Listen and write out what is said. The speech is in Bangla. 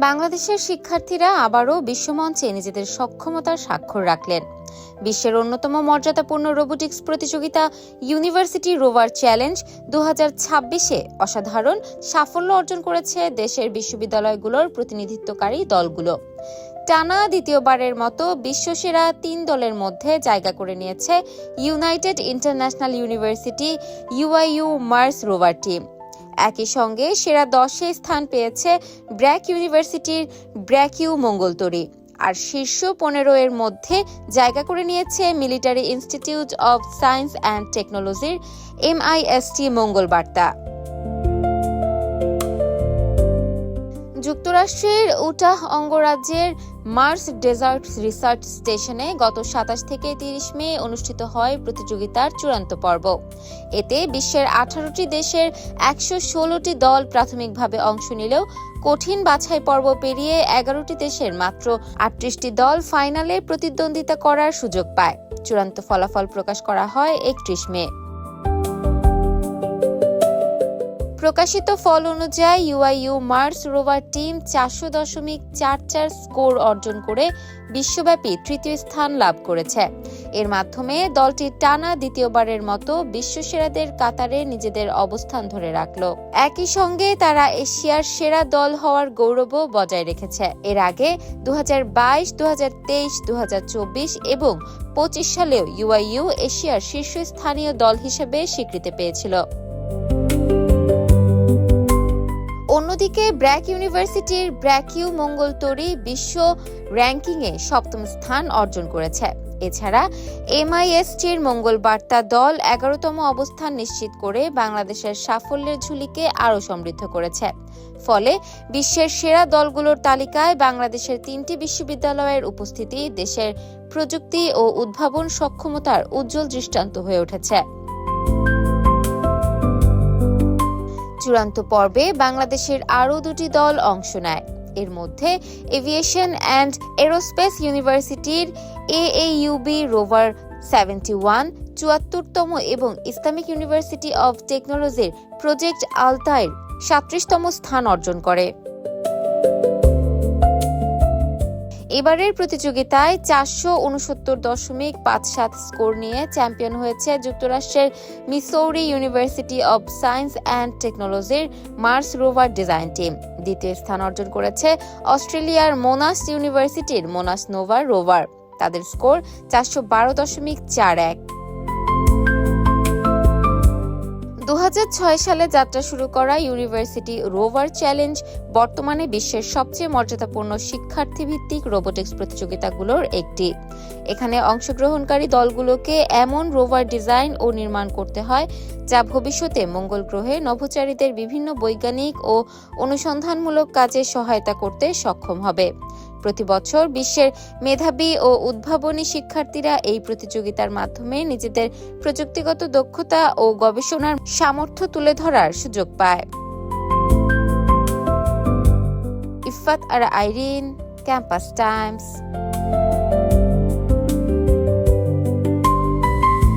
বাংলাদেশের শিক্ষার্থীরা আবারও বিশ্বমঞ্চে নিজেদের সক্ষমতার স্বাক্ষর রাখলেন। বিশ্বের অন্যতম মর্যাদাপূর্ণ রোবোটিক্স প্রতিযোগিতা ইউনিভার্সিটি রোভার চ্যালেঞ্জ 2026-এ অসাধারণ সাফল্য অর্জন করেছে দেশের বিশ্ববিদ্যালয়গুলোর প্রতিনিধিত্বকারী দলগুলো। টানা দ্বিতীয়বারের মতো বিশ্বসেরা 3 দলের মধ্যে জায়গা করে নিয়েছে United International University UIU Mars Rover team. একই সঙ্গে সেরা 10-এ স্থান পেয়েছে ব্র্যাক ইউনিভার্সিটির ব্র্যাক-ইউ মঙ্গলতরী, আর শীর্ষ 15-এর মধ্যে জায়গা করে নিয়েছে military institute of science and টেকনোলজির MIST মঙ্গলবার্তা। যুক্তরাষ্ট্রের উটাহ অঙ্গরাজ্যের মার্স ডেজার্ট রিসার্চ স্টেশনে গত 27 থেকে 30 মে অনুষ্ঠিত হয় প্রতিযোগিতার চূড়ান্ত পর্ব। এতে বিশ্বের 18টি দেশের 116টি দল প্রাথমিকভাবে অংশ নিলেও কঠিন বাছাই পর্ব পেরিয়ে 11টি দেশের মাত্র 38টি দল ফাইনালে প্রতিদ্বন্দ্বিতা করার সুযোগ পায়। চূড়ান্ত ফলাফল প্রকাশ করা হয় 31 মে। প্রকাশিত ফল অনুযায়ী UIU Mars Rover team 400.44 score অর্জন করে বিশ্বব্যাপী তৃতীয় স্থান লাভ করেছে। এর মাধ্যমে দলটি টানা দ্বিতীয়বারের মতো বিশ্বসেরাদের কাতারে নিজেদের অবস্থান ধরে রাখল। একই সঙ্গে তারা এশিয়ার সেরা দল হওয়ার গৌরবও বজায় রেখেছে। এর আগে 2022, 2023, 2024 এবং 25 সালেও ইউআইইউ এশিয়ার শীর্ষস্থানীয় দল হিসেবে স্বীকৃতি পেয়েছিল। অন্যদিকে ব্র্যাক ইউনিভার্সিটির ব্র্যাক-ইউ মঙ্গলতরী বিশ্ব র্যাঙ্কিংয়ে 7ম স্থান অর্জন করেছে। এছাড়া MISTর মঙ্গলবার্তা দল 11তম অবস্থান নিশ্চিত করে বাংলাদেশের সাফল্যের ঝুলিকে আরও সমৃদ্ধ করেছে। ফলে বিশ্বের সেরা দলগুলোর তালিকায় বাংলাদেশের 3টি বিশ্ববিদ্যালয়ের উপস্থিতি দেশের প্রযুক্তি ও উদ্ভাবন সক্ষমতার উজ্জ্বল দৃষ্টান্ত হয়ে উঠেছে। চূড়ান্ত পর্বে বাংলাদেশের আরও 2টি দল অংশ নেয়। এর মধ্যে এভিয়েশন অ্যান্ড এরোস্পেস ইউনিভার্সিটির AAUB রোভার 71 74তম এবং ইসলামিক ইউনিভার্সিটি অব টেকনোলজির প্রজেক্ট আলতাইর 37তম স্থান অর্জন করে। এবারের প্রতিযোগিতায় 469.57 স্কোর নিয়ে চ্যাম্পিয়ন হয়েছে যুক্তরাষ্ট্রের Missouri university of science and টেকনোলজির মার্স রোভার ডিজাইন টিম। দ্বিতীয় স্থান অর্জন করেছে অস্ট্রেলিয়ার মোনাস ইউনিভার্সিটির মোনাস নোভা রোভার। তাদের স্কোর 412.41। 2006 সালে যাত্রা শুরু করা ইউনিভার্সিটি রোভার চ্যালেঞ্জ বর্তমানে বিশ্বের সবচেয়ে মর্যাদাপূর্ণ শিক্ষার্থীভিত্তিক রোবোটিক্স প্রতিযোগিতাগুলোর একটি। এখানে অংশগ্রহণকারী দলগুলোকে এমন রোভার ডিজাইন ও নির্মাণ করতে হয় যা ভবিষ্যতে মঙ্গল গ্রহে নভোচারীদের বিভিন্ন বৈজ্ঞানিক ও অনুসন্ধানমূলক কাজে সহায়তা করতে সক্ষম হবে। প্রতি বছর বিশ্বের মেধাবী ও উদ্ভাবনী শিক্ষার্থীরা এই প্রতিযোগিতার মাধ্যমে নিজেদের প্রযুক্তিগত দক্ষতা ও গবেষণার সামর্থ্য তুলে ধরার সুযোগ পায়। ইফাত আর আইরিন, ক্যাম্পাস টাইমস।